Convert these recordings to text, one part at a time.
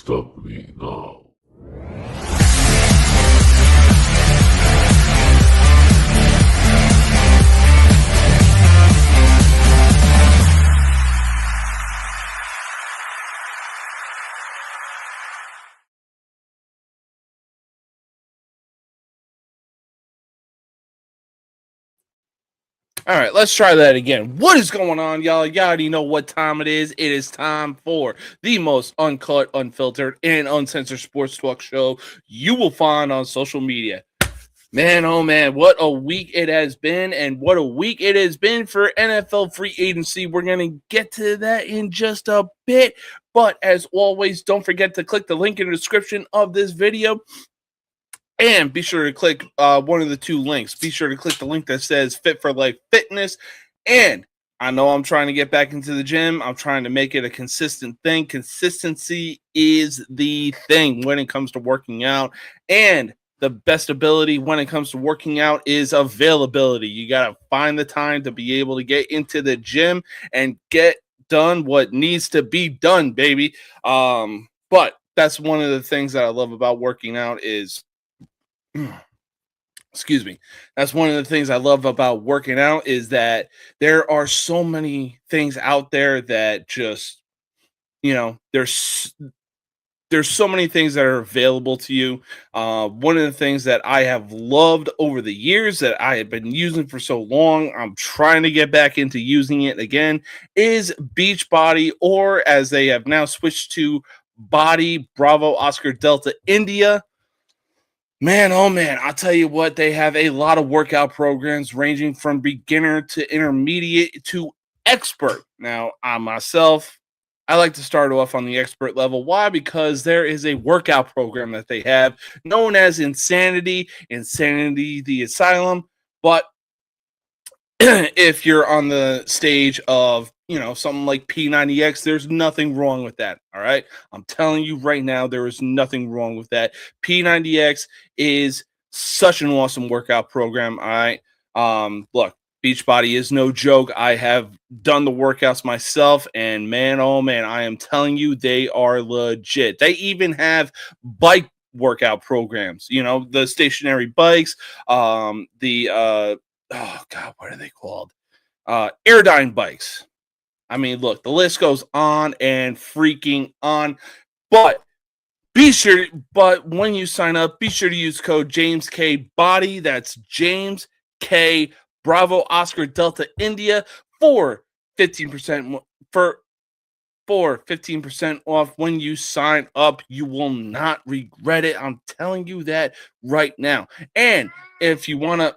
stop me now. All right, let's try that again. What is going on, y'all? You already know what time it is. It is time for the most uncut, unfiltered, and uncensored sports talk show you will find on social media. Man, oh man, what a week it has been, and what a week it has been for NFL free agency. We're going to get to that in just a bit. But as always, don't forget to click the link in the description of this video. And be sure to click one of the two links. Be sure to click the link that says Fit for Life Fitness. And I know I'm trying to get back into the gym. I'm trying to make it a consistent thing. Consistency is the thing when it comes to working out. And the best ability when it comes to working out is availability. You got to find the time to be able to get into the gym and get done what needs to be done, baby. But that's one of the things that I love about working out is excuse me. That's one of the things I love about working out is that there are so many things out there that just, there's so many things that are available to you. One of the things that I have loved over the years that I have been using for so long, I'm trying to get back into using it again, is Beachbody, or as they have now switched to Body Bravo Oscar Delta India. Man, oh man, I'll tell you what, they have a lot of workout programs ranging from beginner to intermediate to expert. Now, I myself, I like to start off on the expert level. Why? Because there is a workout program that they have known as Insanity the Asylum. But if you're on the stage of, something like P90X, there's nothing wrong with that. All right. I'm telling you right now, there is nothing wrong with that. P90X is such an awesome workout program. All right. Look, Beachbody is no joke. I have done the workouts myself, and man, oh man, I am telling you, they are legit. They even have bike workout programs, the stationary bikes, oh God, what are they called? Airdyne bikes. I mean, look, the list goes on and freaking on. But when you sign up, be sure to use code James K Body. That's James K Bravo Oscar Delta India for 15% for 15% off when you sign up. You will not regret it. I'm telling you that right now. And if you want to,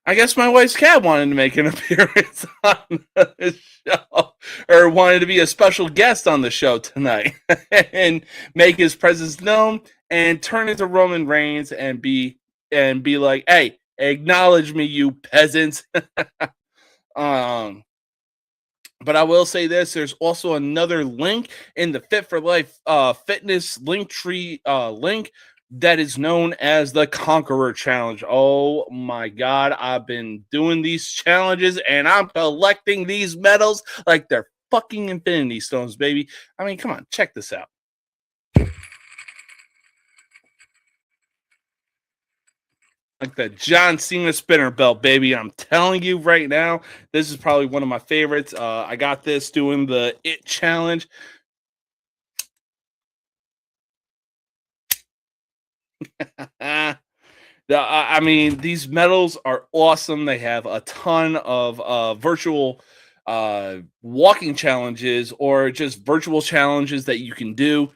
I guess my wife's cat wanted to make an appearance on the show, or wanted to be a special guest on the show tonight and make his presence known and turn into Roman Reigns and be like, hey, acknowledge me, you peasants. But I will say this, there's also another link in the Fit for Life fitness link tree link that is known as the Conqueror Challenge. Oh my God, I've been doing these challenges and I'm collecting these medals like they're fucking Infinity Stones, baby. I mean, come on, check this out. Like the John Cena spinner belt, baby. I'm telling you right now, this is probably one of my favorites. I got this doing the It Challenge. I mean, these medals are awesome. They have a ton of virtual walking challenges or just virtual challenges that you can do.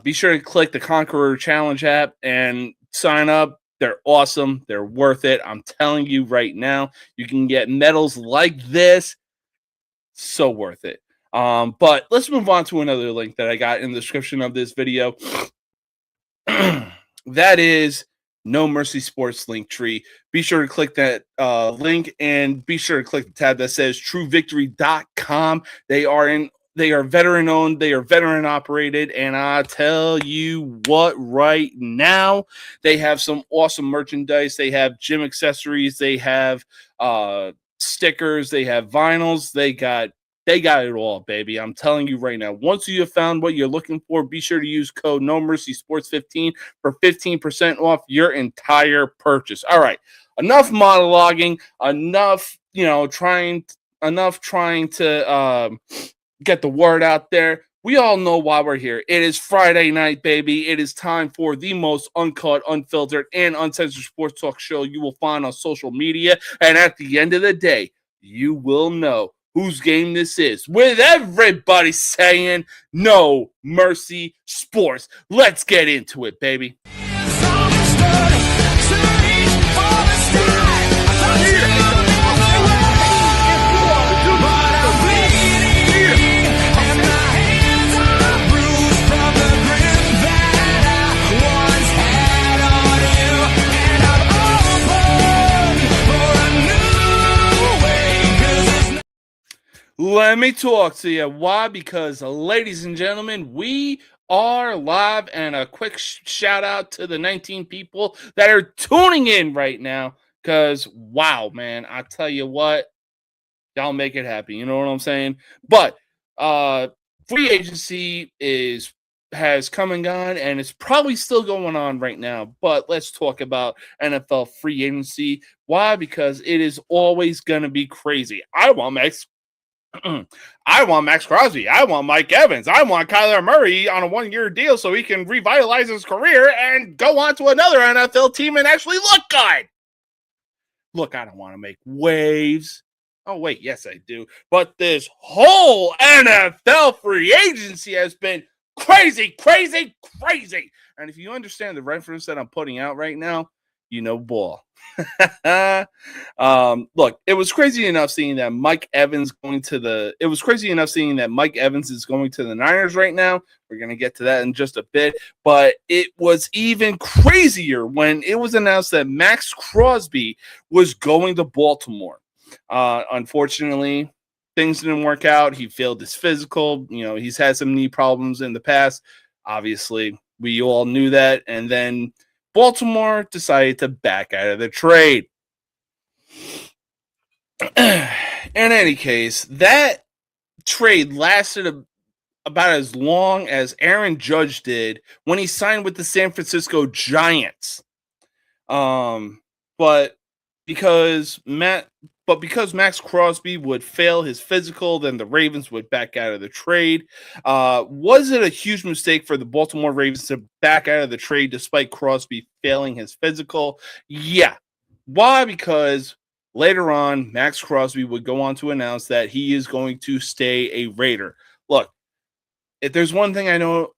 Be sure to click the Conqueror Challenge app and sign up. They're awesome. They're worth it. I'm telling you right now, you can get medals like this. So worth it. But let's move on to another link that I got in the description of this video. That is No Mercy Sports link tree. Be sure to click that link and be sure to click the tab that says truevictory.com. They are veteran owned, they are veteran operated, and I tell you what, right now they have some awesome merchandise. They have gym accessories, they have stickers, they have vinyls, they got it all, baby. I'm telling you right now. Once you have found what you're looking for, be sure to use code No Mercy Sports 15 for 15% off your entire purchase. All right, enough monologuing, enough trying to get the word out there. We all know why we're here. It is Friday night, baby. It is time for the most uncut, unfiltered, and uncensored sports talk show you will find on social media. And at the end of the day, you will know whose game this is, with everybody saying No Mercy Sports. Let's get into it, baby. Let me talk to you. Why? Because, ladies and gentlemen, we are live, and a quick shout out to the 19 people that are tuning in right now. Because, wow, man, I tell you what, y'all make it happen. You know what I'm saying? But free agency has come and gone, and it's probably still going on right now. But let's talk about NFL free agency. Why? Because it is always going to be crazy. I want Maxx Crosby. I want Mike Evans. I want Kyler Murray on a 1-year deal so he can revitalize his career and go on to another NFL team and actually look good. Look, I don't want to make waves. Oh, wait, yes, I do. But this whole NFL free agency has been crazy, crazy, crazy. And if you understand the reference that I'm putting out right now, you know ball. Look, it was crazy enough seeing that Mike Evans is going to the Niners right now. We're going to get to that in just a bit. But it was even crazier when it was announced that Maxx Crosby was going to Baltimore. Unfortunately, things didn't work out. He failed his physical. He's had some knee problems in the past. Obviously, we all knew that. And then Baltimore decided to back out of the trade. In any case, that trade lasted about as long as Aaron Judge did when he signed with the San Francisco Giants. But because Maxx Crosby would fail his physical, then the Ravens would back out of the trade. Was it a huge mistake for the Baltimore Ravens to back out of the trade despite Crosby failing his physical? Yeah. Why? Because later on, Maxx Crosby would go on to announce that he is going to stay a Raider. Look, if there's one thing I know,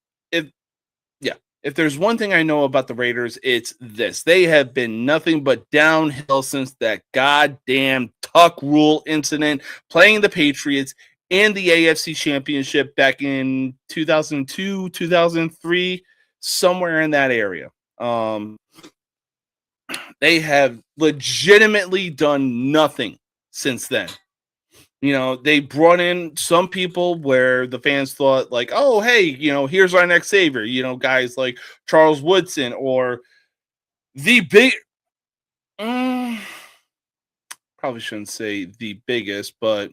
if there's one thing I know about the Raiders, it's this. They have been nothing but downhill since that goddamn tuck rule incident playing the Patriots in the AFC Championship back in 2002, 2003, somewhere in that area. They have legitimately done nothing since then. They brought in some people where the fans thought like, oh, hey, here's our next savior. Guys like Charles Woodson or the big, probably shouldn't say the biggest, but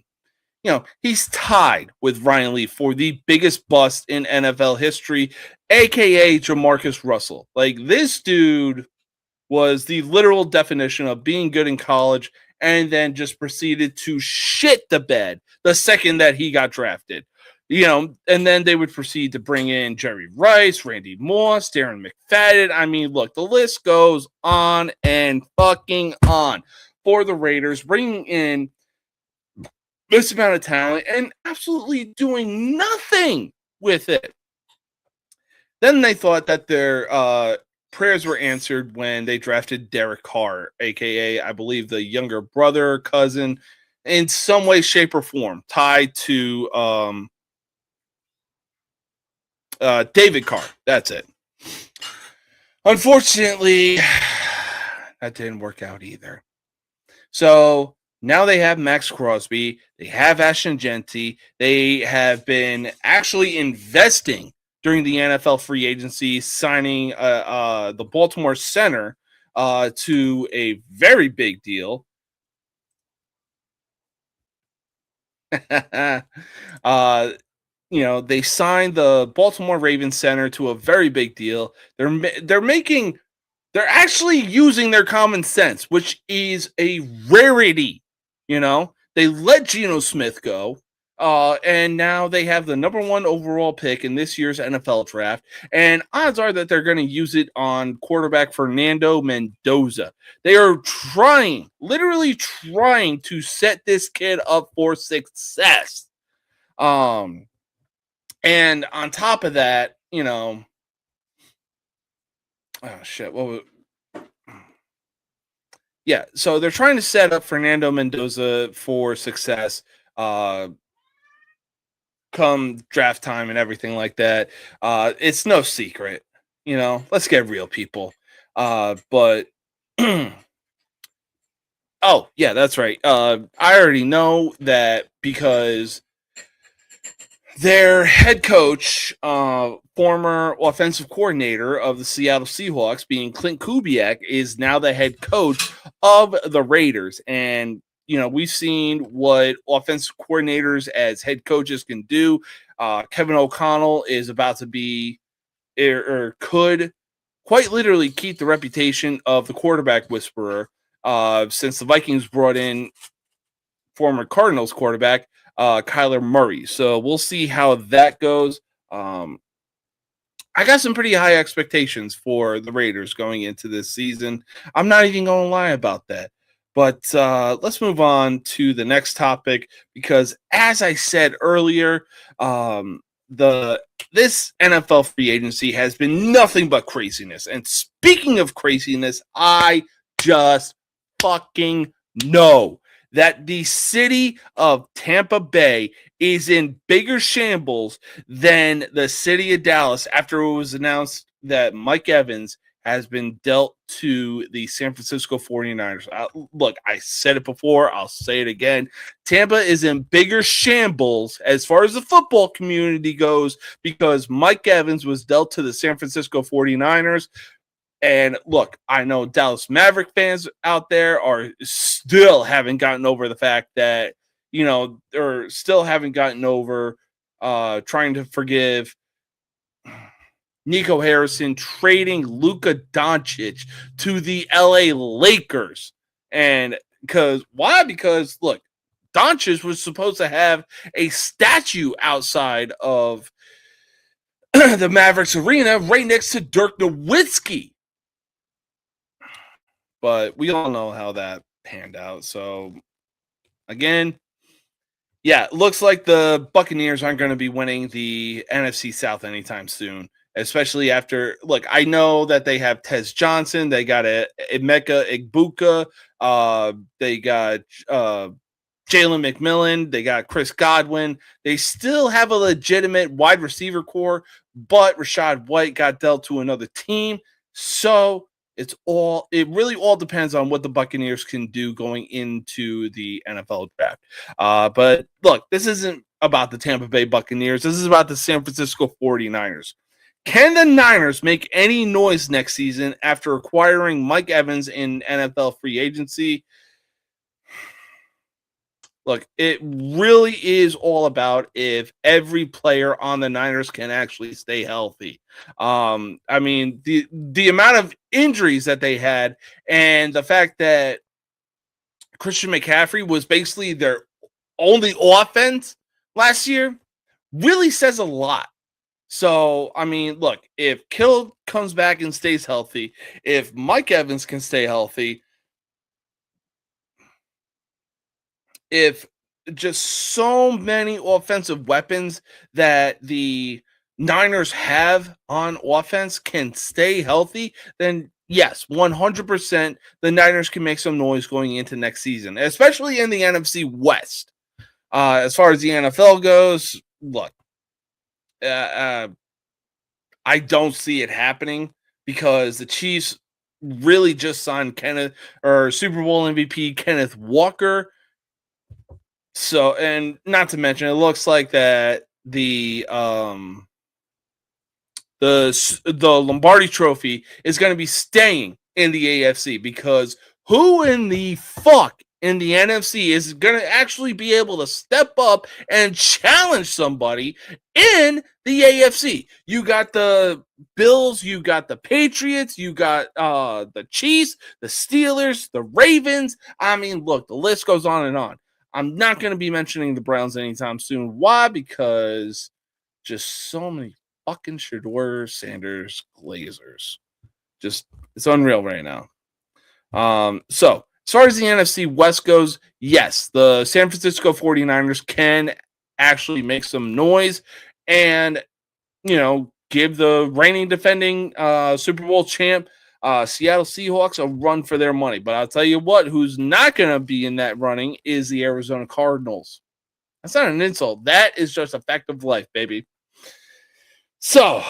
he's tied with Ryan Leaf for the biggest bust in NFL history, aka Jamarcus Russell. Like, this dude was the literal definition of being good in college and then just proceeded to shit the bed the second that he got drafted. And then they would proceed to bring in Jerry Rice, Randy Moss, Darren McFadden. I mean, look, the list goes on and fucking on for the Raiders, bringing in this amount of talent and absolutely doing nothing with it. Then they thought that their prayers were answered when they drafted Derek Carr, a.k.a. I believe the younger brother, cousin, in some way, shape, or form, tied to David Carr. That's it. Unfortunately, that didn't work out either. So now they have Maxx Crosby. They have Ashton Jeanty. They have been actually investing during the NFL free agency, signing the Baltimore center to a very big deal. uh, they signed the Baltimore Ravens center to a very big deal. They're actually using their common sense, which is a rarity. They let Geno Smith go, and now they have the number one overall pick in this year's NFL draft. And odds are that they're going to use it on quarterback Fernando Mendoza. They are literally trying to set this kid up for success. And on top of that, oh shit, what was yeah, so they're trying to set up Fernando Mendoza for success come draft time and everything like that. It's no secret, let's get real, people. But oh, yeah, that's right. I already know that because their head coach, former offensive coordinator of the Seattle Seahawks, being Clint Kubiak, is now the head coach of the Raiders. And, we've seen what offensive coordinators as head coaches can do. Kevin O'Connell is about to be, or could quite literally keep the reputation of the quarterback whisperer, since the Vikings brought in former Cardinals quarterback Kyler Murray. So we'll see how that goes. I got some pretty high expectations for the Raiders going into this season. I'm not even going to lie about that. But let's move on to the next topic, because as I said earlier, this NFL free agency has been nothing but craziness. And speaking of craziness, I just fucking know that the city of Tampa Bay is in bigger shambles than the city of Dallas after it was announced that Mike Evans has been dealt to the San Francisco 49ers. Look, I said it before, I'll say it again. Tampa is in bigger shambles as far as the football community goes because Mike Evans was dealt to the San Francisco 49ers. And look, I know Dallas Maverick fans out there are still haven't gotten over the fact that, or still haven't gotten over trying to forgive Nico Harrison trading Luka Doncic to the LA Lakers. And why? Because look, Doncic was supposed to have a statue outside of the Mavericks arena right next to Dirk Nowitzki. But we all know how that panned out. So, again, yeah, it looks like the Buccaneers aren't going to be winning the NFC South anytime soon, especially after, look, I know that they have Tez Johnson. They got Emeka Egbuka. They got Jalen McMillan. They got Chris Godwin. They still have a legitimate wide receiver core, but Rachaad White got dealt to another team. So, it really all depends on what the Buccaneers can do going into the NFL draft. But look, this isn't about the Tampa Bay Buccaneers. This is about the San Francisco 49ers. Can the Niners make any noise next season after acquiring Mike Evans in NFL free agency? Look, it really is all about if every player on the Niners can actually stay healthy. I mean, the amount of injuries that they had and the fact that Christian McCaffrey was basically their only offense last year really says a lot. So, I mean, look, if Kittle comes back and stays healthy, if Mike Evans can stay healthy, if just so many offensive weapons that the Niners have on offense can stay healthy, then yes, 100% the Niners can make some noise going into next season, especially in the NFC West. As far as the NFL goes, look, I don't see it happening because the Chiefs really just signed Super Bowl MVP Kenneth Walker. So, and not to mention, it looks like that the Lombardi Trophy is going to be staying in the AFC because who in the fuck in the NFC is going to actually be able to step up and challenge somebody in the AFC. You got the Bills, you got the Patriots, you got the Chiefs, the Steelers, the Ravens. I mean, look, the list goes on and on. I'm not going to be mentioning the Browns anytime soon. Why? Because just so many fucking Shedeur Sanders Glazers. Just, it's unreal right now. So as far as the NFC West goes, yes, the San Francisco 49ers can actually make some noise and, give the reigning defending Super Bowl champ Seattle Seahawks a run for their money. But I'll tell you what, who's not going to be in that running is the Arizona Cardinals. That's not an insult. That is just a fact of life, baby. So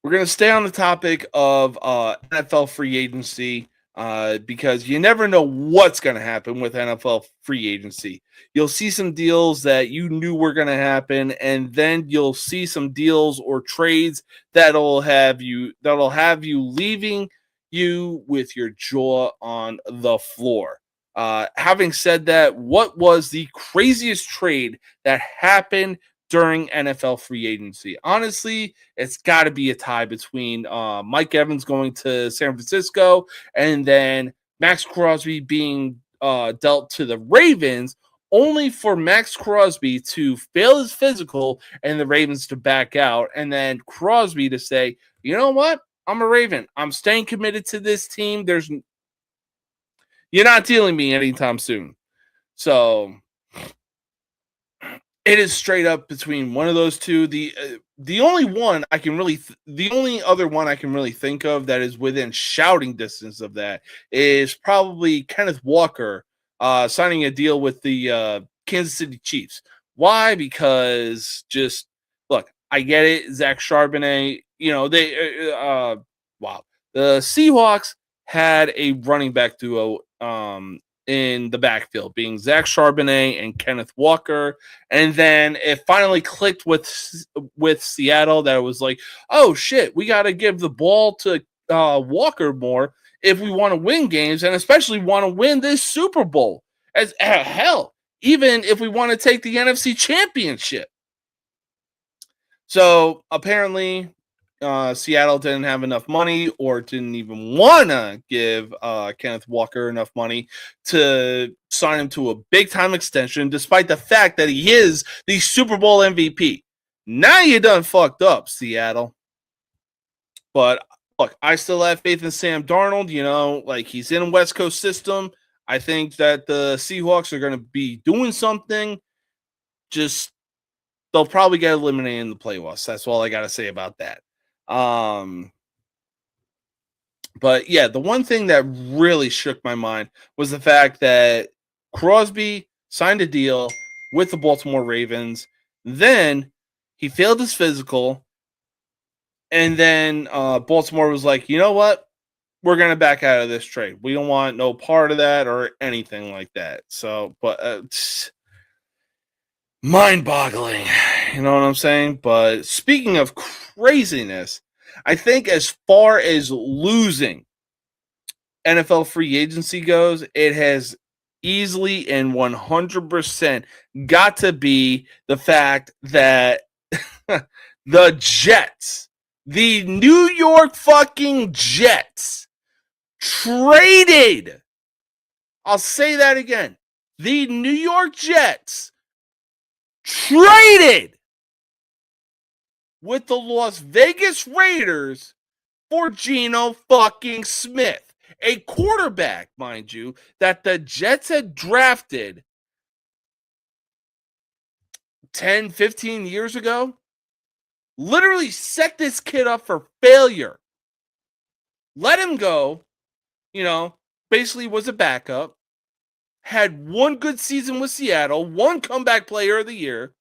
we're going to stay on the topic of NFL free agency because you never know what's going to happen with NFL free agency. You'll see some deals that you knew were going to happen, and then you'll see some deals or trades that'll have you leaving you with your jaw on the floor. Having said that, what was the craziest trade that happened during NFL free agency? Honestly, it's got to be a tie between Mike Evans going to San Francisco and then Maxx Crosby being dealt to the Ravens, only for Maxx Crosby to fail his physical and the Ravens to back out, and then Crosby to say, you know what? I'm a Raven. I'm staying committed to this team. You're not dealing me anytime soon. So it is straight up between one of those two. The only other one I can really think of that is within shouting distance of that is probably Kenneth Walker signing a deal with the Kansas City Chiefs. Why? Because just look, I get it, Zach Charbonnet. The Seahawks had a running back duo in the backfield, being Zach Charbonnet and Kenneth Walker. And then it finally clicked with Seattle that it was like, oh shit, we got to give the ball to Walker more if we want to win games, and especially want to win this Super Bowl. As hell, even if we want to take the NFC Championship. So apparently, Seattle didn't have enough money or didn't even want to give Kenneth Walker enough money to sign him to a big-time extension, despite the fact that he is the Super Bowl MVP. Now you done fucked up, Seattle. But look, I still have faith in Sam Darnold. He's in a West Coast system. I think that the Seahawks are going to be doing something. Just, they'll probably get eliminated in the playoffs. That's all I got to say about that. But yeah, the one thing that really shook my mind was the fact that Crosby signed a deal with the Baltimore Ravens. Then he failed his physical. And then Baltimore was like, you know what? We're going to back out of this trade. We don't want no part of that or anything like that. So, but mind-boggling. You know what I'm saying? But speaking of craziness, I think as far as losing NFL free agency goes, it has easily and 100% got to be the fact that the Jets, the New York fucking Jets, traded. I'll say that again. The New York Jets traded with the Las Vegas Raiders for Geno fucking Smith, a quarterback, mind you, that the Jets had drafted 10, 15 years ago. Literally set this kid up for failure. Let him go, basically was a backup. Had one good season with Seattle, one comeback player of the year.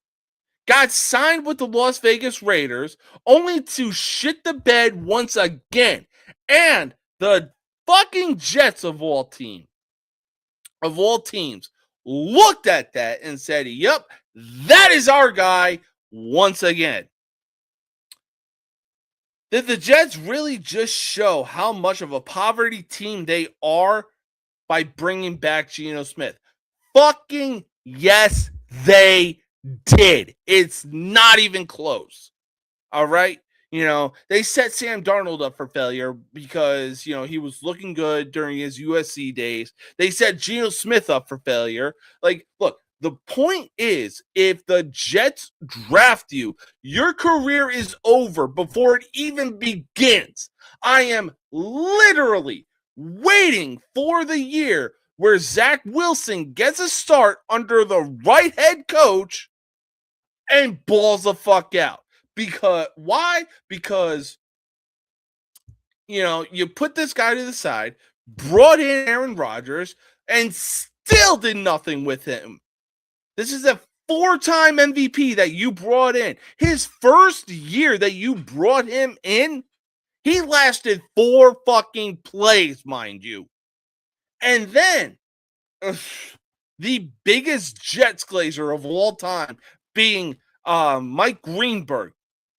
Got signed with the Las Vegas Raiders, only to shit the bed once again. And the fucking Jets of all teams, looked at that and said, yep, that is our guy once again. Did the Jets really just show how much of a poverty team they are by bringing back Geno Smith? Fucking yes, they did. It's not even close. All right. They set Sam Darnold up for failure because, he was looking good during his USC days. They set Geno Smith up for failure. Like, look, the point is, if the Jets draft you, your career is over before it even begins. I am literally waiting for the year where Zach Wilson gets a start under the right head coach and balls the fuck out. Because why? Because you put this guy to the side, brought in Aaron Rodgers, and still did nothing with him. This is a 4-time MVP that you brought in. His first year that you brought him in, he lasted 4 fucking plays, mind you. And then the biggest Jets glazer of all time being Mike Greenberg.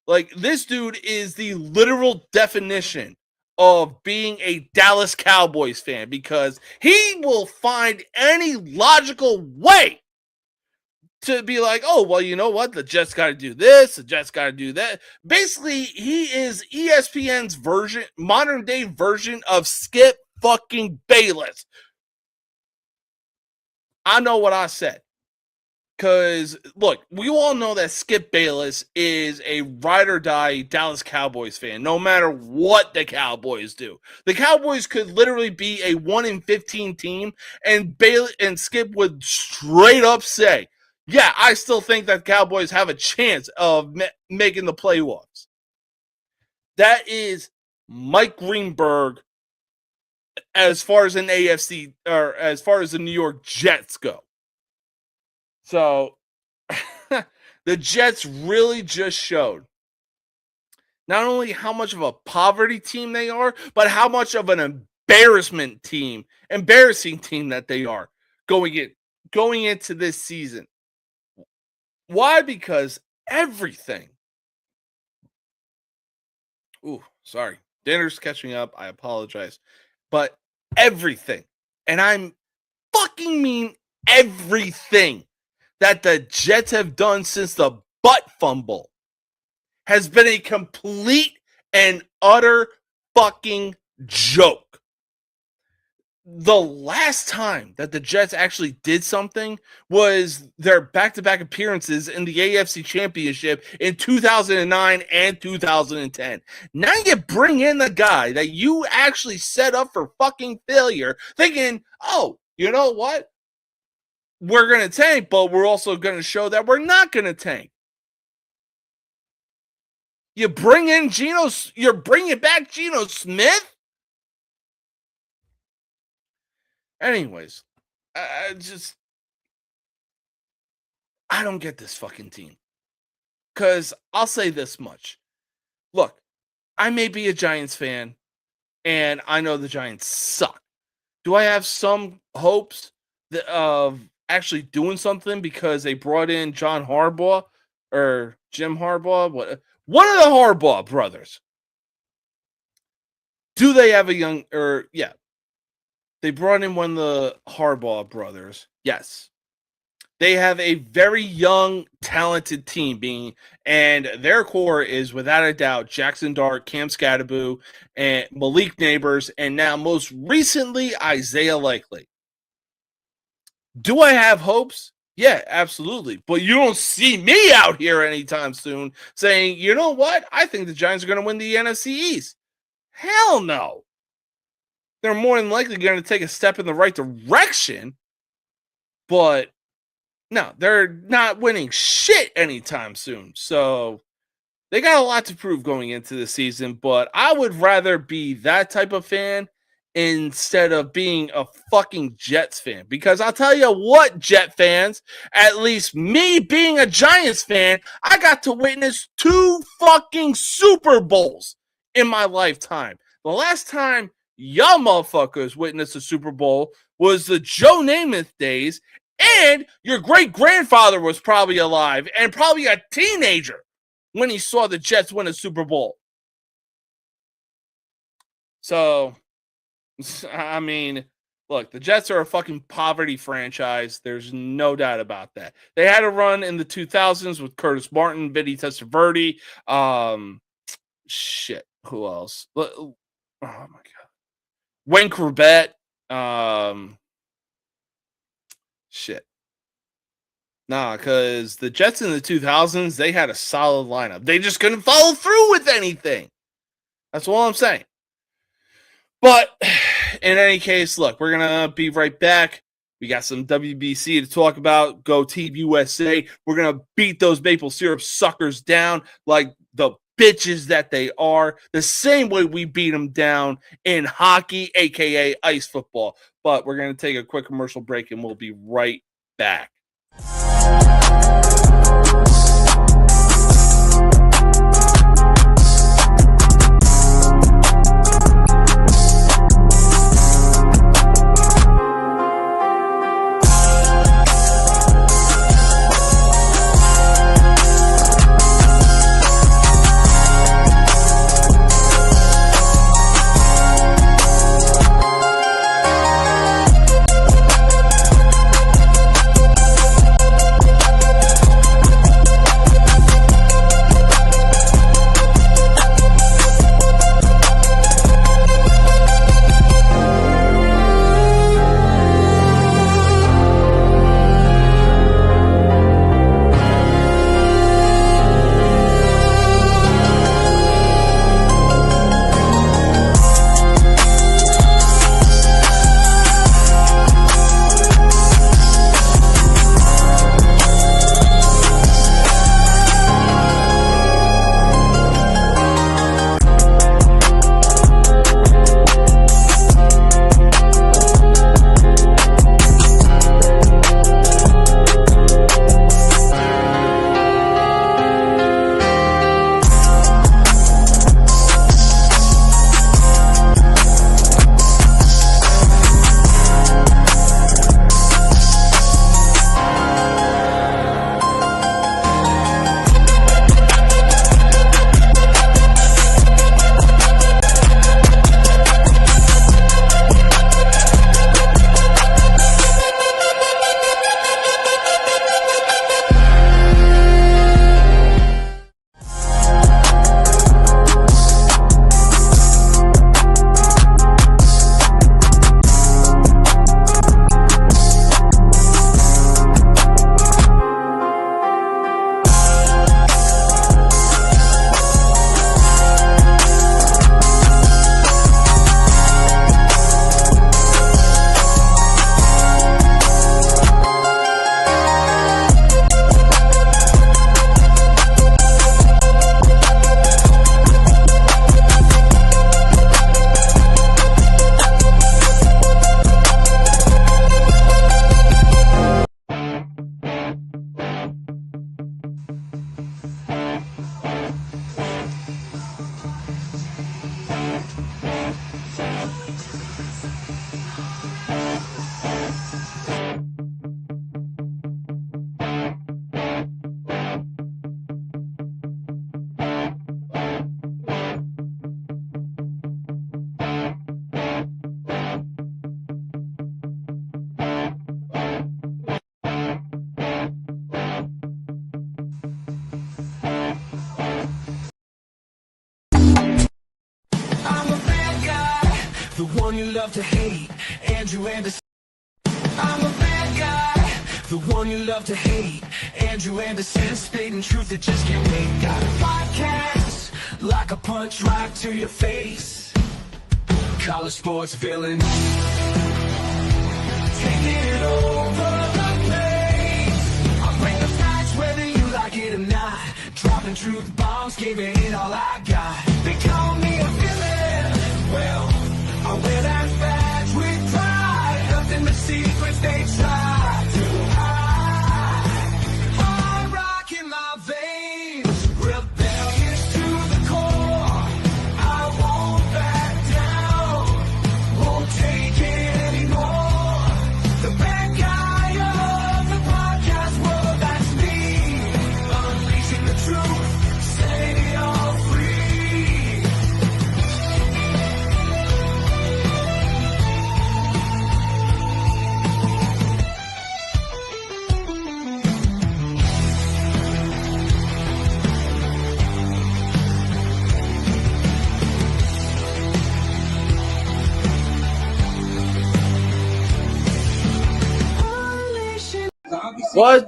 Like, this dude is the literal definition of being a Dallas Cowboys fan because he will find any logical way to be like, oh, well, you know what? The Jets got to do this. The Jets got to do that. Basically, he is ESPN's modern day version of Skip fucking Bayless. I know what I said. Because, look, we all know that Skip Bayless is a ride or die Dallas Cowboys fan, no matter what the Cowboys do. The Cowboys could literally be a 1-15 team, and Skip would straight up say, yeah, I still think that Cowboys have a chance of making the playoffs. That is Mike Greenberg as far as an AFC, or as far as the New York Jets go. So, the Jets really just showed not only how much of a poverty team they are, but how much of an embarrassing team that they are going into this season. Why? Because everything. Ooh, sorry. Dinner's catching up. I apologize. But everything, and I'm fucking mean everything that the Jets have done since the butt fumble has been a complete and utter fucking joke. The last time that the Jets actually did something was their back-to-back appearances in the AFC Championship in 2009 and 2010. Now you bring in the guy that you actually set up for fucking failure, thinking, oh, you know what? We're going to tank, but we're also going to show that we're not going to tank. You're bringing back Geno Smith? Anyways, I don't get this fucking team. Because I'll say this much. Look, I may be a Giants fan, and I know the Giants suck. Do I have some hopes of actually doing something because they brought in John Harbaugh or Jim Harbaugh? One of the Harbaugh brothers. Do they have they brought in one of the Harbaugh brothers. Yes. They have a very young, talented team and their core is without a doubt Jackson Dart, Cam Scatteraboo, and Malik Neighbors, and now most recently Isaiah Likely. Do I have hopes? Yeah, absolutely. But you don't see me out here anytime soon saying, you know what? I think the Giants are going to win the NFC East. Hell no. They're more than likely going to take a step in the right direction. But no, they're not winning shit anytime soon. So they got a lot to prove going into the season. But I would rather be that type of fan instead of being a fucking Jets fan. Because I'll tell you what, Jet fans, at least me being a Giants fan, I got to witness 2 fucking Super Bowls in my lifetime. The last time y'all motherfuckers witnessed a Super Bowl was the Joe Namath days, and your great-grandfather was probably alive and probably a teenager when he saw the Jets win a Super Bowl. So, I mean, look, the Jets are a fucking poverty franchise. There's no doubt about that. They had a run in the 2000s with Curtis Martin, Vinny Testaverde, shit. Who else? Oh my god, Wayne Corbett. Shit. Nah, because the Jets in the 2000s, they had a solid lineup. They just couldn't follow through with anything. That's all I'm saying. But in any case, look, we're going to be right back. We got some WBC to talk about. Go Team USA. We're going to beat those maple syrup suckers down like the bitches that they are, the same way we beat them down in hockey, a.k.a. ice football. But we're going to take a quick commercial break, and we'll be right back. love to hate, Andrew Anderson. I'm a bad guy, the one you love to hate, Andrew Anderson, spitting truth that just can't wait. Got a podcast, like a punch right to your face. College sports villain, taking it over the place. I bring the facts whether you like it or not, dropping truth bombs, giving it all I got. They call me a villain, well, I wear that badge with pride. Nothing but secrets they try to hide. Hard rock in my veins, rebellious to the core. I won't back down, won't take it anymore. The bad guy of the podcast world, that's me. Unleashing the truth, setting it all free. What?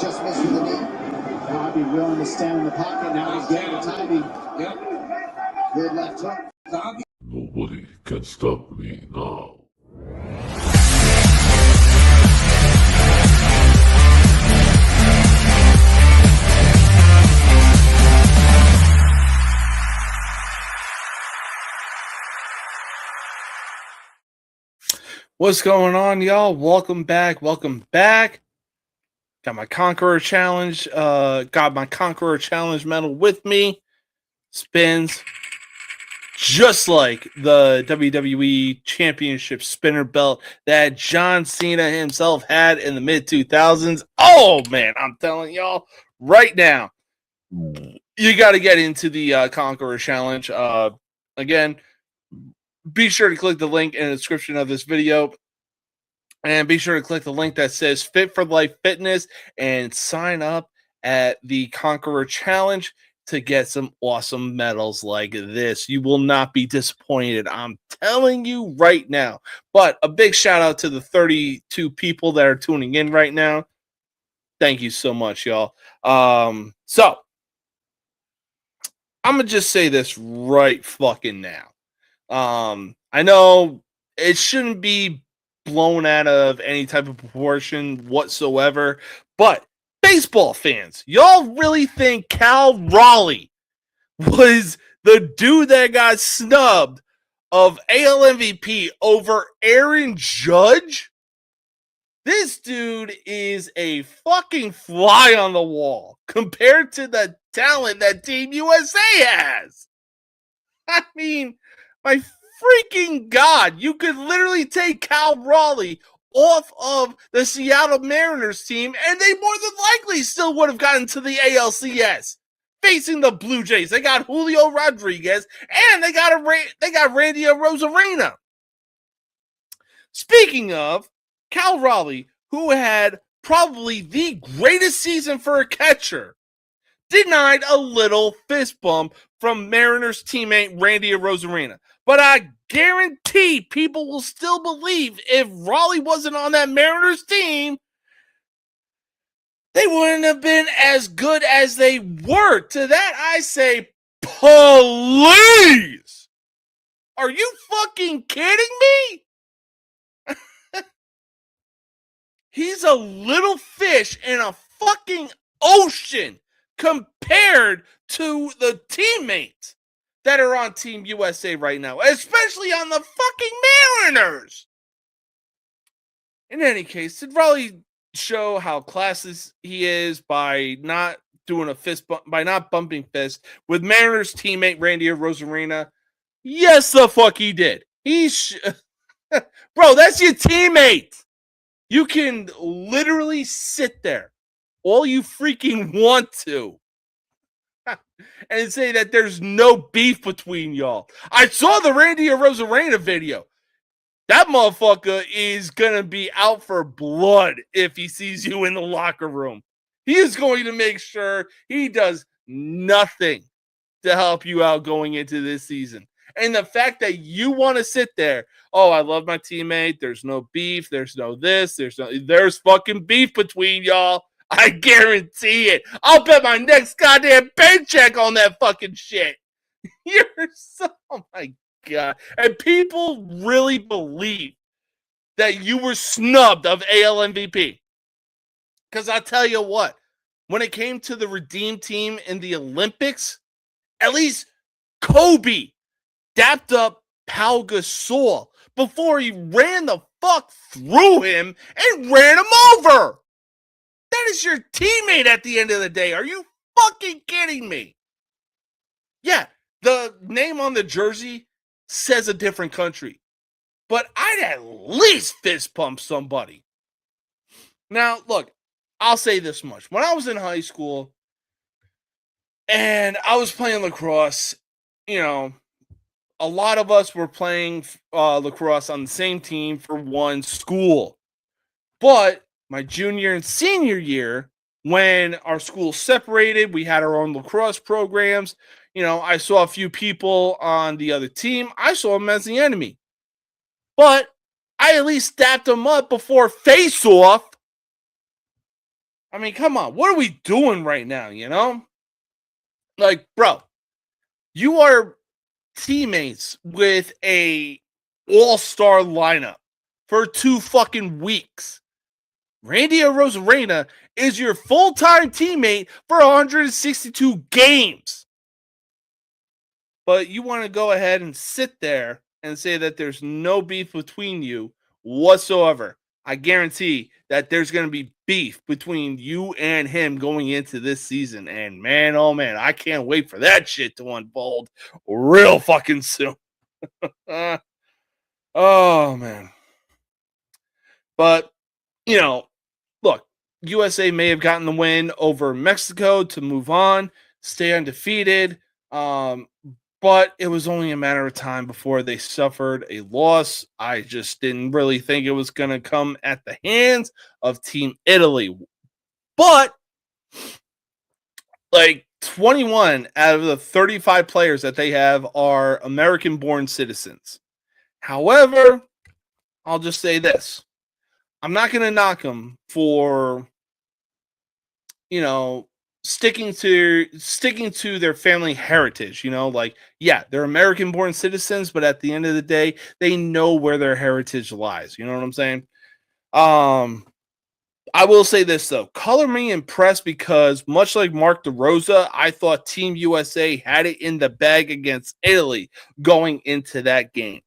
Just missed with the knee. Crosby willing to stand in the pocket. Now he's getting the timing. Yep. Good left hook. Nobody can stop me now. What's going on, y'all? Welcome back. Welcome back. Got my Conqueror Challenge. Got my Conqueror Challenge medal with me. Spins just like the WWE Championship spinner belt that John Cena himself had in the mid-2000s. Oh, man, I'm telling y'all right now, you got to get into the Conqueror Challenge. Again, be sure to click the link in the description of this video. And be sure to click the link that says Fit for Life Fitness and sign up at the Conqueror Challenge to get some awesome medals like this. You will not be disappointed. I'm telling you right now. But a big shout out to the 32 people that are tuning in right now. Thank you so much, y'all. So I'm going to just say this right fucking now. I know it shouldn't be blown out of any type of proportion whatsoever, but baseball fans, y'all really think Cal Raleigh was the dude that got snubbed of AL MVP over Aaron Judge? This dude is a fucking fly on the wall compared to the talent that Team USA has. I mean, my freaking God, you could literally take Cal Raleigh off of the Seattle Mariners team, and they more than likely still would have gotten to the ALCS facing the Blue Jays. They got Julio Rodriguez, and they got Randy Rosarena. Speaking of, Cal Raleigh, who had probably the greatest season for a catcher, denied a little fist bump from Mariners teammate Randy Rosarena. But I guarantee people will still believe if Raleigh wasn't on that Mariners team, they wouldn't have been as good as they were. To that, I say, please! Are you fucking kidding me? He's a little fish in a fucking ocean compared to the teammates that are on Team USA right now, especially on the fucking Mariners. In any case, did Raleigh show how classless he is by not doing a fist bump, by not bumping fists with Mariners teammate Randy Rosarena? Yes, the fuck he did. Bro, that's your teammate. You can literally sit there all you freaking want to and say that there's no beef between y'all. I saw the Randy Rosarena video. That motherfucker is going to be out for blood if he sees you in the locker room. He is going to make sure he does nothing to help you out going into this season. And the fact that you want to sit there, oh, I love my teammate, there's no beef, there's no this, there's fucking beef between y'all. I guarantee it. I'll bet my next goddamn paycheck on that fucking shit. You're so, oh my God. And people really believe that you were snubbed of AL MVP. Because I'll tell you what, when it came to the Redeem team in the Olympics, at least Kobe dapped up Pau Gasol before he ran the fuck through him and ran him over. That is your teammate at the end of the day. Are you fucking kidding me? Yeah, the name on the jersey says a different country, but I'd at least fist pump somebody. Now, look, I'll say this much. When I was in high school and I was playing lacrosse, you know, a lot of us were playing lacrosse on the same team for one school. But my junior and senior year, when our schools separated, we had our own lacrosse programs. I saw a few people on the other team. I saw them as the enemy. But I at least dapped them up before face-off. I mean, come on. What are we doing right now, Like, bro, you are teammates with a all-star lineup for 2 fucking weeks. Randy Arozarena is your full-time teammate for 162 games. But you want to go ahead and sit there and say that there's no beef between you whatsoever. I guarantee that there's going to be beef between you and him going into this season. And man, oh man, I can't wait for that shit to unfold real fucking soon. Oh man. But, look, USA may have gotten the win over Mexico to move on, stay undefeated. But it was only a matter of time before they suffered a loss. I just didn't really think it was going to come at the hands of Team Italy. But, 21 out of the 35 players that they have are American-born citizens. However, I'll just say this. I'm not going to knock them for, sticking to their family heritage, yeah, they're American-born citizens, but at the end of the day, they know where their heritage lies. You know what I'm saying? I will say this though, color me impressed because much like Mark DeRosa, I thought Team USA had it in the bag against Italy going into that game.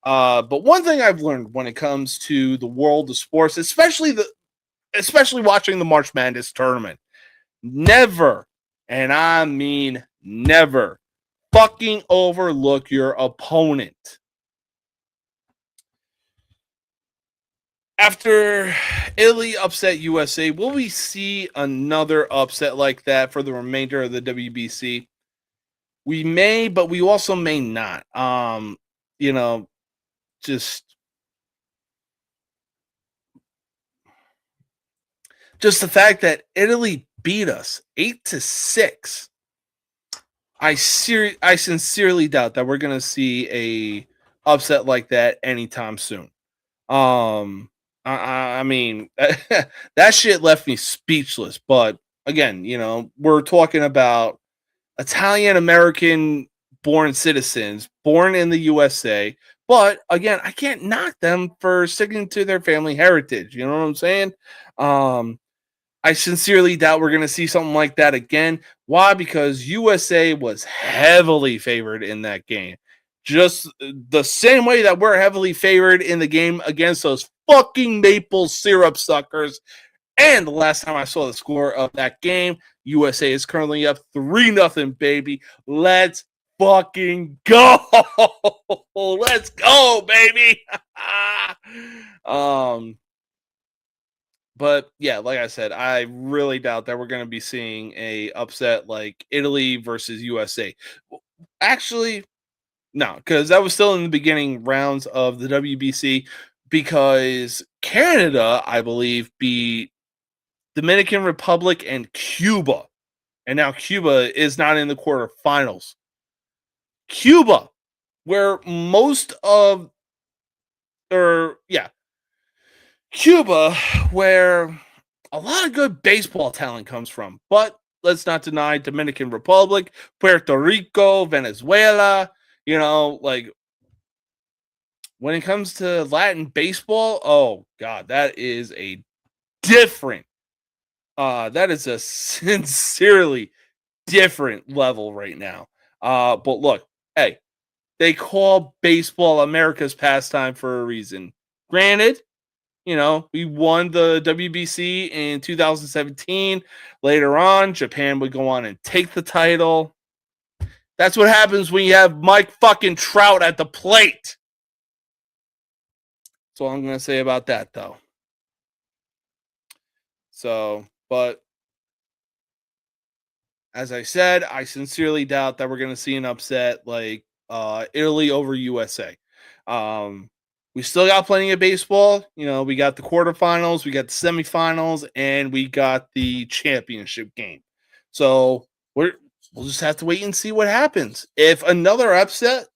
But one thing I've learned when it comes to the world of sports, especially watching the March Madness tournament, never, and I mean never, fucking overlook your opponent. After Italy upset USA, will we see another upset like that for the remainder of the WBC? We may, but we also may not. Just the fact that Italy beat us 8-6. I sincerely doubt that we're going to see a upset like that anytime soon. I mean, that shit left me speechless. But again, we're talking about Italian American born citizens born in the USA. But again, I can't knock them for sticking to their family heritage. You know what I'm saying? I sincerely doubt we're going to see something like that again. Why? Because USA was heavily favored in that game. Just the same way that we're heavily favored in the game against those fucking maple syrup suckers. And the last time I saw the score of that game, USA is currently up 3-0, baby. Let's fucking go. Let's go, baby. But yeah, like I said, I really doubt that we're going to be seeing a upset like Italy versus USA. Actually, no, because that was still in the beginning rounds of the WBC, because Canada, I believe, beat Dominican Republic and Cuba. And now Cuba is not in the quarterfinals. Cuba, where Cuba, where a lot of good baseball talent comes from. But let's not deny Dominican Republic, Puerto Rico, Venezuela, when it comes to Latin baseball, oh God, that is a sincerely different level right now. But look, hey, they call baseball America's pastime for a reason. Granted, we won the WBC in 2017. Later on, Japan would go on and take the title. That's what happens when you have Mike fucking Trout at the plate. That's all I'm going to say about that, though. So, but as I said, I sincerely doubt that we're going to see an upset like Italy over USA. We still got plenty of baseball. We got the quarterfinals, we got the semifinals, and we got the championship game. So we'll just have to wait and see what happens. If another upset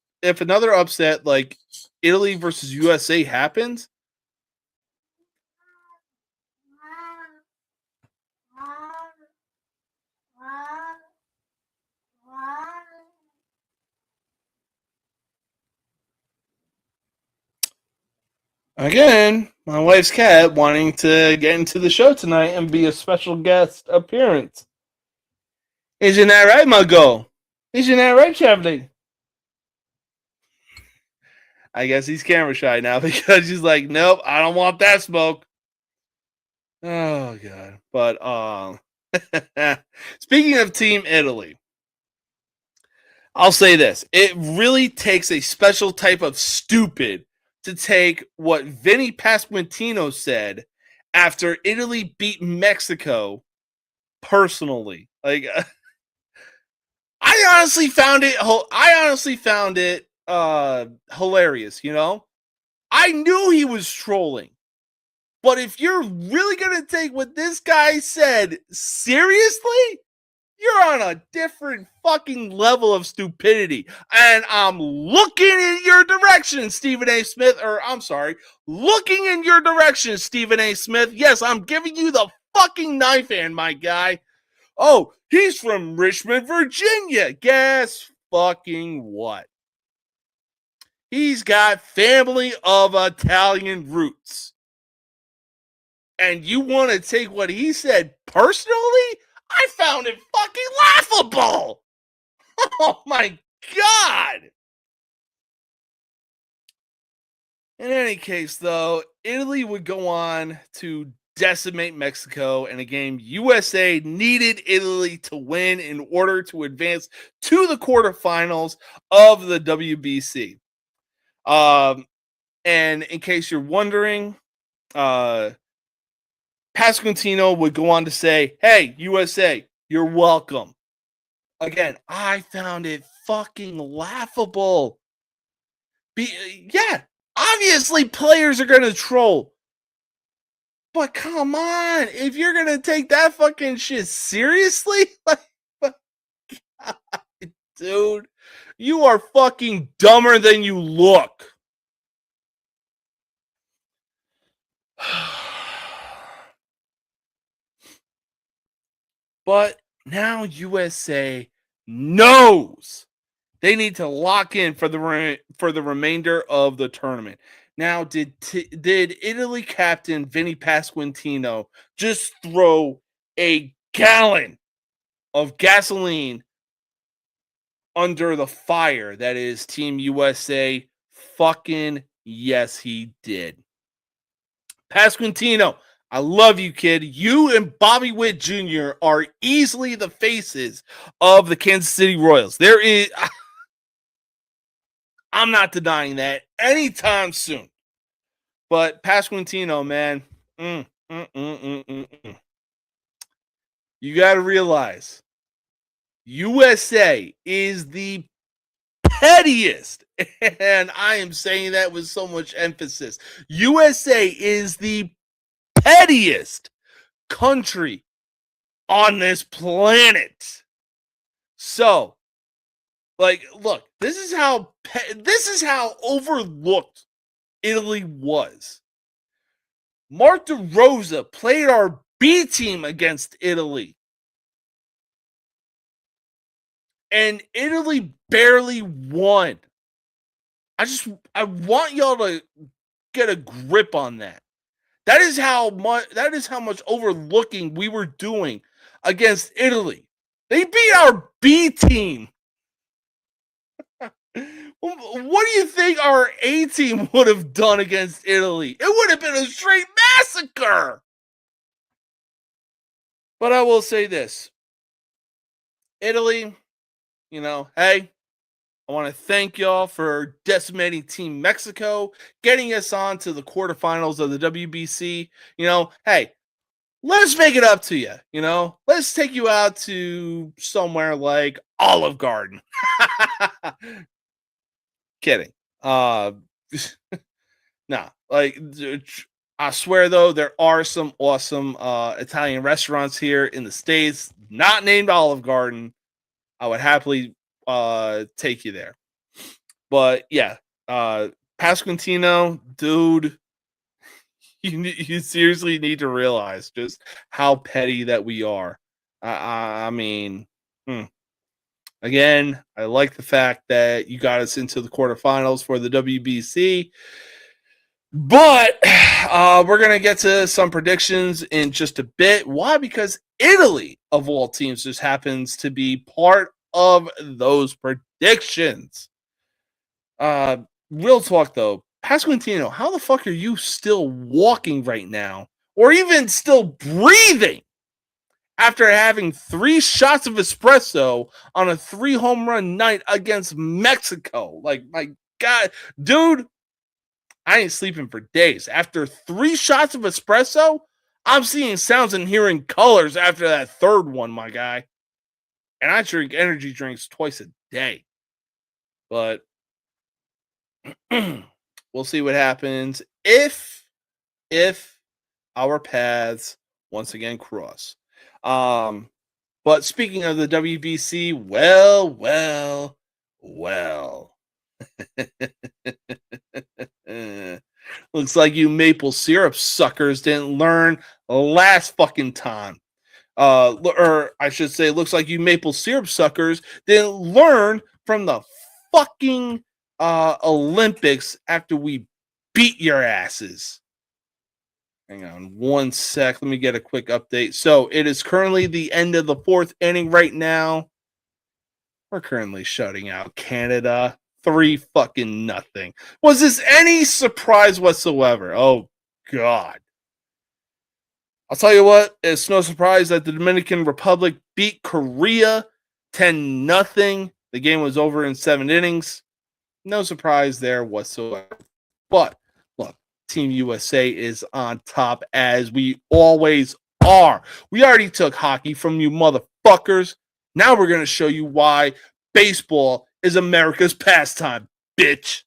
like Italy versus USA happens, again, my wife's cat wanting to get into the show tonight and be a special guest appearance. Isn't that right, Muggo? Isn't that right, Chevy? I guess he's camera shy now because he's like, nope, I don't want that smoke. Oh god. But speaking of Team Italy, I'll say this. It really takes a special type of stupid to take what Vinny Pasquantino said after Italy beat Mexico personally. Like I honestly found it hilarious, you know? I knew he was trolling. But if you're really going to take what this guy said seriously, you're on a different fucking level of stupidity. And I'm looking in your direction, Stephen A. Smith. Or, I'm sorry, looking in your direction, Stephen A. Smith. Yes, I'm giving you the fucking knife hand, my guy. Oh, he's from Richmond, Virginia. Guess fucking what? He's got family of Italian roots. And you want to take what he said personally? I found it fucking laughable. Oh my God. In any case, though, Italy would go on to decimate Mexico in a game USA needed Italy to win in order to advance to the quarterfinals of the WBC. And in case you're wondering, Pasquantino would go on to say, hey, USA, you're welcome. Again, I found it fucking laughable. Yeah, obviously players are going to troll. But come on, if you're going to take that fucking shit seriously, like, dude, you are fucking dumber than you look. But now USA knows they need to lock in for the remainder of the tournament. Now, did Italy captain Vinny Pasquantino just throw a gallon of gasoline under the fire that is Team USA? Fucking yes, he did. Pasquantino, I love you, kid. You and Bobby Witt Jr. are easily the faces of the Kansas City Royals. I'm not denying that anytime soon. But Pasquantino, man, you got to realize USA is the pettiest, and I am saying that with so much emphasis. USA is the pettiest country on this planet. So, like, look, this is how overlooked Italy was. Mark DeRosa played our B team against Italy, and Italy barely won. I want y'all to get a grip on that. That is how much overlooking we were doing against Italy. They beat our B team. What do you think our A team would have done against Italy? It would have been a straight massacre. But I will say this. Italy, you know, hey, I want to thank y'all for decimating Team Mexico, getting us on to the quarterfinals of the WBC. You know, hey, let's make it up to you. You know, let's take you out to somewhere like Olive Garden. Kidding. No, like, I swear though, there are some awesome Italian restaurants here in the States, not named Olive Garden. I would happily take you there. But yeah, Pasquantino, dude, you seriously need to realize just how petty that we are. I mean, again, I like the fact that you got us into the quarterfinals for the WBC. But we're going to get to some predictions in just a bit. Why? Because Italy, of all teams, just happens to be part of those predictions. Real talk, though. Pasquantino, how the fuck are you still walking right now? Or even still breathing after having 3 shots of espresso on a 3 home run night against Mexico? Like, my God, dude, I ain't sleeping for days. After 3 shots of espresso, I'm seeing sounds and hearing colors after that 3rd one, my guy. And I drink energy drinks twice a day. But we'll see what happens if our paths once again cross. But speaking of the WBC, well. Looks like you maple syrup suckers didn't learn last fucking time. Or I should say, looks like you maple syrup suckers didn't learn from the fucking Olympics after we beat your asses. Hang on one sec. Let me get a quick update. So it is currently the end of the 4th inning right now. We're currently shutting out Canada 3-0. Was this any surprise whatsoever? Oh, God. I'll tell you what, it's no surprise that the Dominican Republic beat Korea 10-0. The game was over in 7 innings. No surprise there whatsoever. But look, Team USA is on top as we always are. We already took hockey from you motherfuckers. Now we're going to show you why baseball is America's pastime, bitch.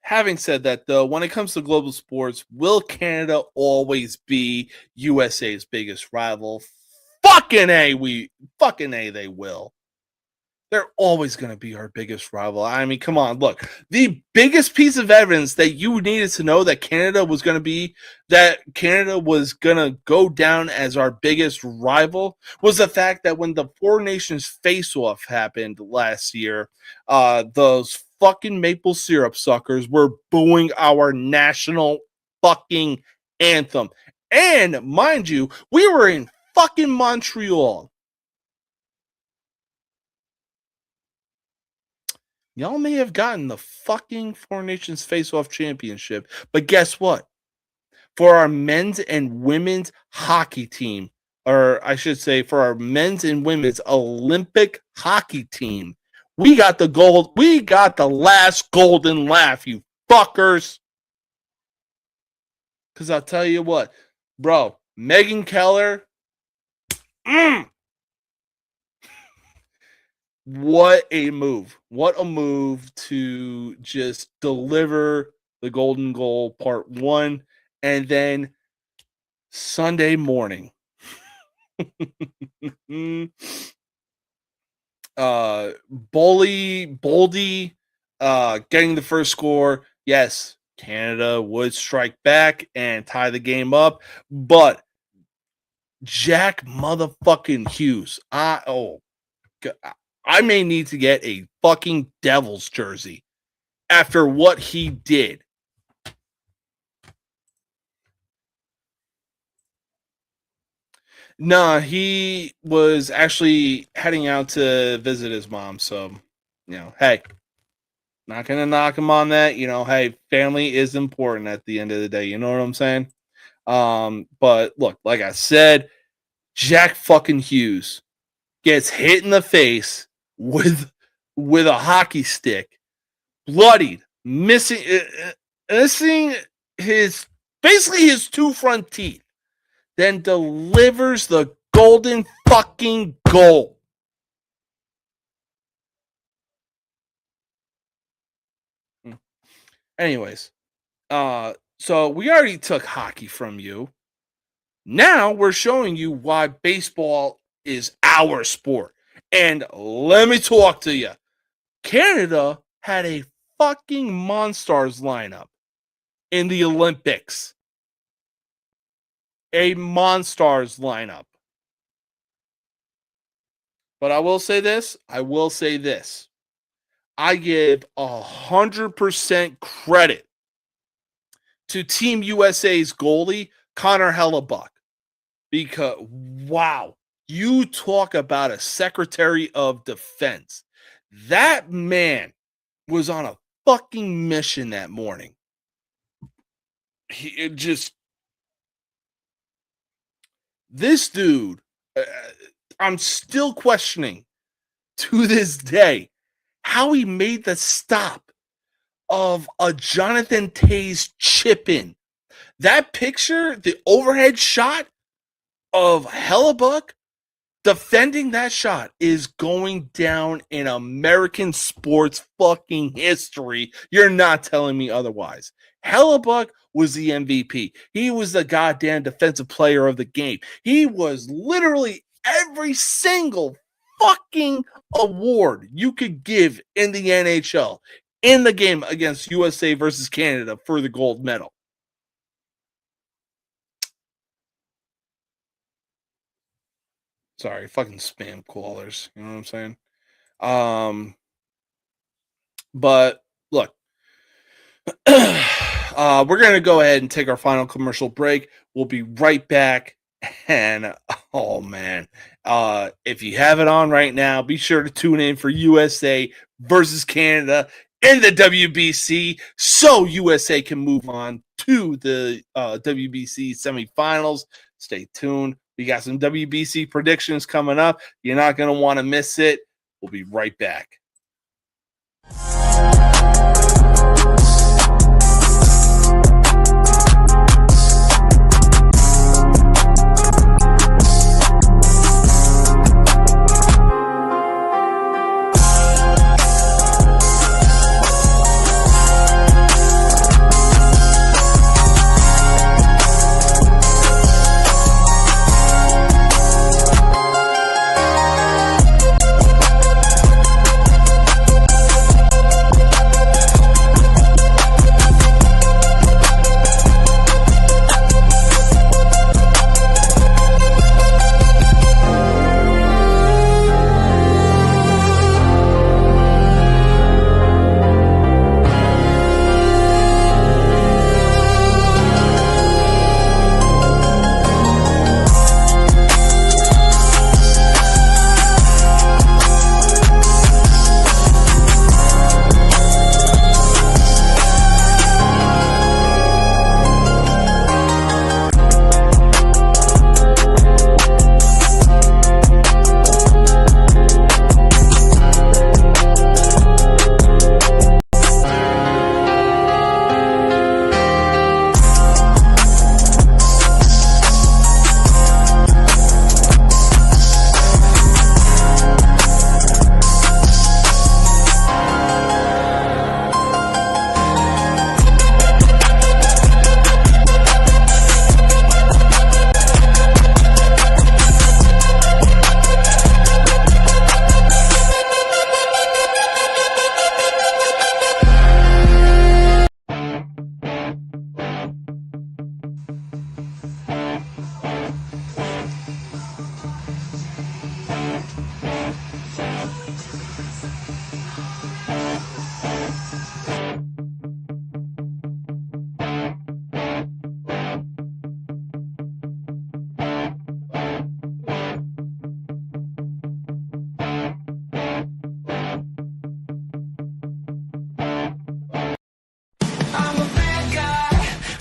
Having said that, though, when it comes to global sports, will Canada always be USA's biggest rival? Fucking A, they will. They're always going to be our biggest rival. I mean, come on, look. The biggest piece of evidence that you needed to know that Canada was going to go down as our biggest rival was the fact that when the Four Nations face-off happened last year, those fucking maple syrup suckers were booing our national fucking anthem. And mind you, we were in fucking Montreal. Y'all may have gotten the fucking Four Nations Face-Off Championship, but guess what? For our men's and women's hockey team, or I should say for our men's and women's Olympic hockey team, we got the gold. We got the last golden laugh, you fuckers. Because I'll tell you what, bro, Megan Keller, what a move. What a move to just deliver the golden goal part 1 and then Sunday morning. Boldy getting the first score. Yes, Canada would strike back and tie the game up, but Jack motherfucking Hughes. I may need to get a fucking Devils jersey after what he did. Nah, he was actually heading out to visit his mom. So, hey, not going to knock him on that. Hey, family is important at the end of the day. You know what I'm saying? But look, like I said, Jack fucking Hughes gets hit in the face with a hockey stick, bloodied, missing his 2 front teeth, then delivers the golden fucking goal. Anyways, so we already took hockey from you. Now we're showing you why baseball is our sport. And let me talk to you. Canada had a fucking Monstars lineup in the Olympics. A Monstars lineup. But I will say this. I give 100% credit to Team USA's goalie, Connor Hellebuck. Because, wow, you talk about a Secretary of Defense. That man was on a fucking mission that morning. This dude, I'm still questioning to this day how he made the stop of a Jonathan Taze chip in. That picture, the overhead shot of Hellebuck defending that shot, is going down in American sports fucking history. You're not telling me otherwise. Hellebuck was the MVP. He was the goddamn defensive player of the game. He was literally every single fucking award you could give in the NHL in the game against USA versus Canada for the gold medal. Sorry, fucking spam callers. You know what I'm saying? But look, we're going to go ahead and take our final commercial break. We'll be right back. And, oh, man, if you have it on right now, be sure to tune in for USA versus Canada in the WBC so USA can move on to the WBC semifinals. Stay tuned. We got some WBC predictions coming up. You're not going to want to miss it. We'll be right back.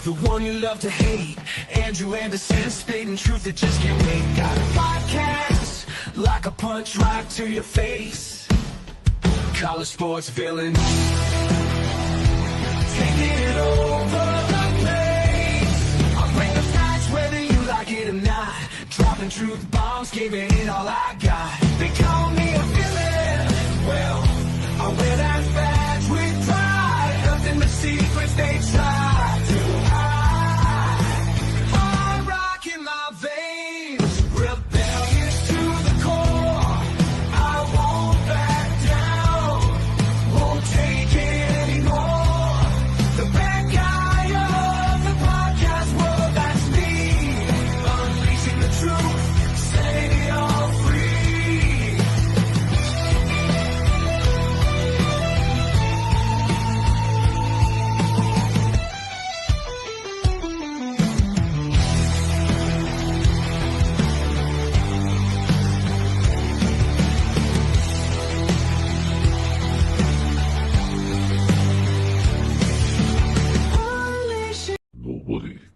The one you love to hate. Andrew Anderson spitting truth that just can't wait. Got a podcast like a punch right to your face. College sports villain, taking it over the place. I'll bring the facts whether you like it or not. Dropping truth bombs, giving it all I got. They call me a villain. Well, I wear that badge with pride. Nothing but secrets they try to hide. I'm rocking my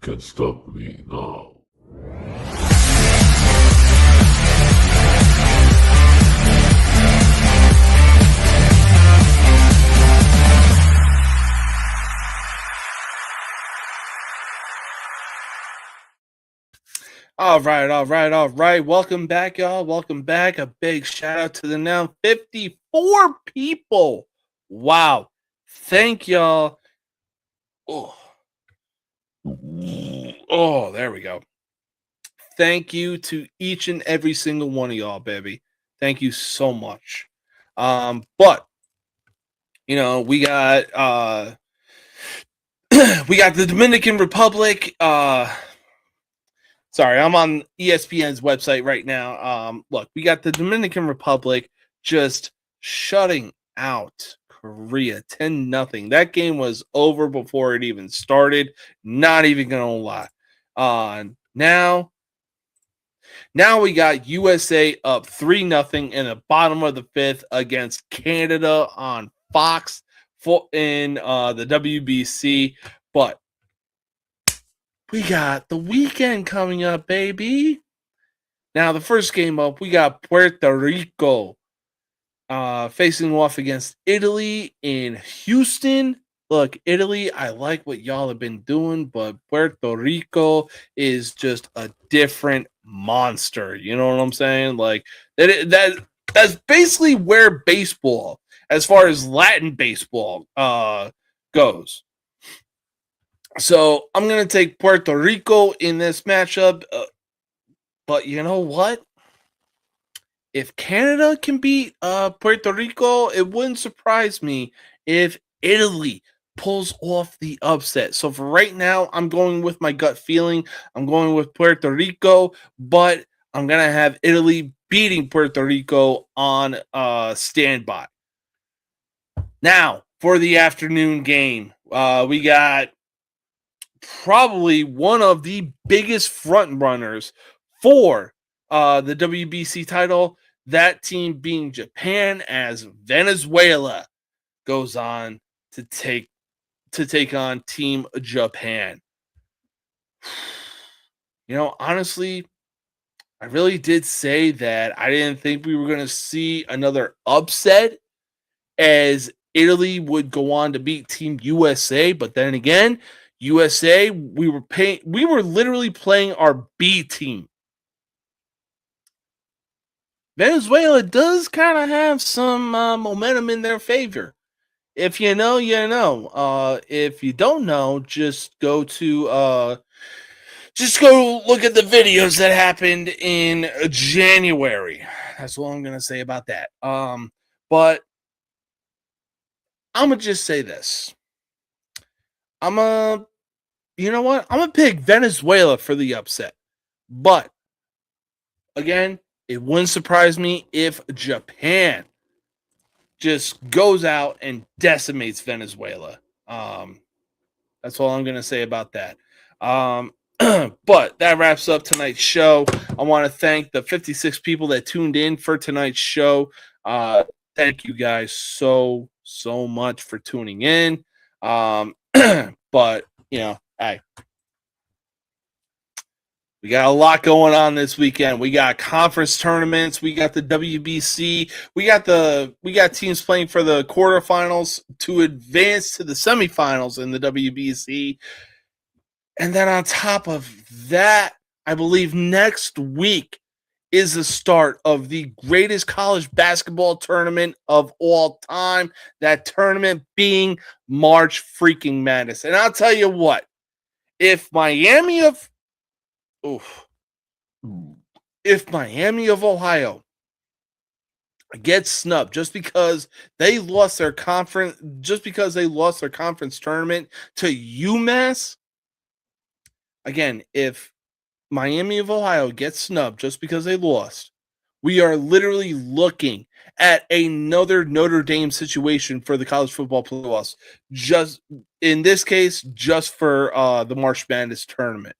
can stop me now. All right. Welcome back, y'all. Welcome back. A big shout out to the now 54 people. Wow. Thank y'all. Oh, there we go. Thank you to each and every single one of y'all, baby. Thank you so much. But we got we got the Dominican Republic. Sorry, I'm on ESPN's website right now. Look, we got the Dominican Republic just shutting out Korea 10-0. That game was over before it even started. Not even gonna lie. Now we got USA up 3-0 in the bottom of the fifth against Canada on Fox in the WBC. But we got the weekend coming up, baby. Now, the first game up, we got Puerto Rico facing off against Italy in Houston. Look, Italy, I like what y'all have been doing, but Puerto Rico is just a different monster. You know what I'm saying? Like that's basically where baseball, as far as Latin baseball, goes. So I'm going to take Puerto Rico in this matchup. But you know what? If Canada can beat Puerto Rico, it wouldn't surprise me if Italy pulls off the upset. So for right now, I'm going with my gut feeling. I'm going with Puerto Rico, but I'm going to have Italy beating Puerto Rico on standby. Now, for the afternoon game, we got probably one of the biggest front runners for the WBC title, that team being Japan, as Venezuela goes on to take on Team Japan. Honestly, I really did say that I didn't think we were going to see another upset, as Italy would go on to beat Team USA, but then again, USA, we were literally playing our B team. Venezuela does kind of have some momentum in their favor. If you know, you know. If you don't know, just go look at the videos that happened in January. That's all I'm gonna say about that. But I'm gonna just say this. You know what? I'm going to pick Venezuela for the upset. But, again, it wouldn't surprise me if Japan just goes out and decimates Venezuela. That's all I'm going to say about that. But that wraps up tonight's show. I want to thank the 56 people that tuned in for tonight's show. Thank you guys so much for tuning in. But, hey, we got a lot going on this weekend. We got conference tournaments. We got the WBC. We got teams playing for the quarterfinals to advance to the semifinals in the WBC. And then on top of that, I believe next week is the start of the greatest college basketball tournament of all time. That tournament being March freaking Madness. And I'll tell you what, if Miami of Ohio gets snubbed just because they lost their conference tournament to UMass, again, if Miami of Ohio gets snubbed just because they lost, we are literally looking at another Notre Dame situation for the college football playoffs. Just in this case, just for the March Madness tournament.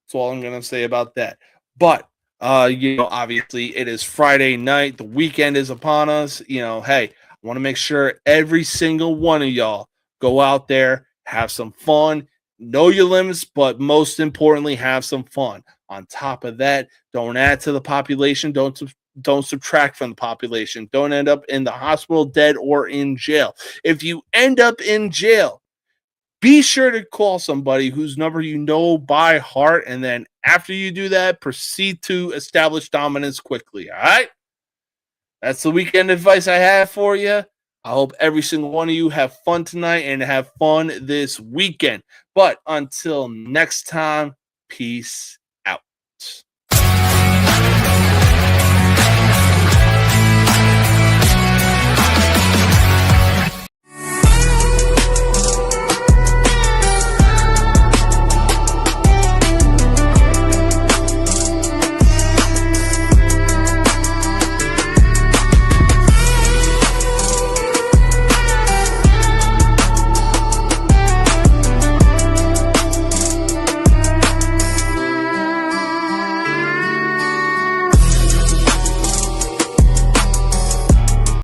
That's all I'm going to say about that. But obviously it is Friday night. The weekend is upon us. Hey, I want to make sure every single one of y'all go out there, have some fun, know your limits, but most importantly, have some fun. On top of that, don't add to the population. Don't subtract from the population. Don't end up in the hospital, dead, or in jail. If you end up in jail, be sure to call somebody whose number you know by heart. And then after you do that, proceed to establish dominance quickly. All right? That's the weekend advice I have for you. I hope every single one of you have fun tonight and have fun this weekend. But until next time, peace